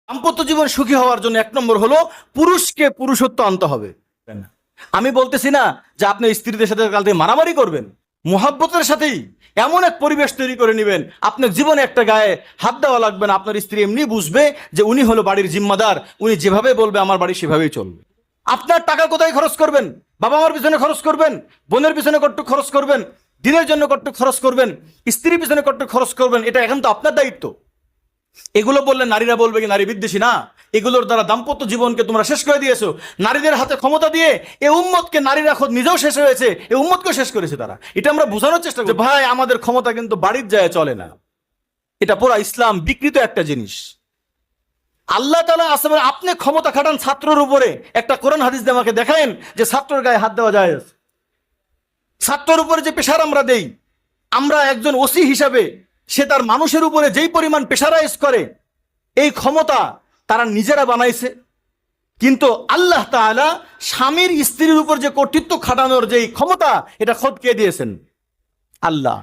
দাম্পত্য জীবন সুখী হওয়ার জন্য 1 নম্বর হলো পুরুষকে পুরুষত্ব আনতে হবে। আমি বলতেছি না যে আপনি স্ত্রীদের সাথে কাল থেকে মারামারি করবেন, মুহাব্বতের সাথেই এমন এক পরিবেশ তৈরি করে নেবেন আপনার জীবনে একটা গায়ে হাত দেওয়া লাগবে না। আপনার স্ত্রী এমনি বুঝবে যে উনি হলো বাড়ির জিম্মাদার, উনি যেভাবে বলবে আমার বাড়ি সেভাবেই চলবে। আপনার টাকা কোথায় খরচ করবেন? বাবা মার পিছনে খরচ করবেন, বোনের পিছনে কট্টু খরচ করবেন, দিনের জন্য কট্টু খরচ করবেন, স্ত্রীর পিছনে কট্টু খরচ করবেন, এটা এখন তো আপনার দায়িত্ব। এগুলো বললে নারীরা বলবে কি নারী বিদ্বেষী? না, এগুলোর দ্বারা দাম্পত্য জীবনকে তোমরা শেষ করে দিয়েছো। নারীদের হাতে ক্ষমতা দিয়ে এই উম্মতকে নারীরা খোদ নিজেও শেষ হয়েছে, এই উম্মতকেও শেষ করেছে তারা। এটা আমরা বোঝানোর চেষ্টা করি ভাই আমাদের ক্ষমতা কিন্তু বাড়ির যায় চলে না। এটা পুরো ইসলাম বিকৃত একটা জিনিস। আল্লাহ তাআলা আসলে আপনি ক্ষমতা খাটান ছাত্রের উপরে, একটা কোরআন হাদিস দিয়ে আমাকে দেখায়েন যে ছাত্রের গায়ে হাত দেওয়া যায়। ছাত্রের উপরে যে প্রেশার আমরা দেই, আমরা একজন ওসি হিসাবে সে তার মানুষের উপরে যেই পরিমাণ প্রেশারাইজ করে, এই ক্ষমতা তারা নিজেরা বানাইছে। কিন্তু আল্লাহ তাআলা স্বামীর স্ত্রীর উপর যে কর্তৃত্ব খাটানোর যেই ক্ষমতা, এটা খোদ কে দিয়েছেন? আল্লাহ।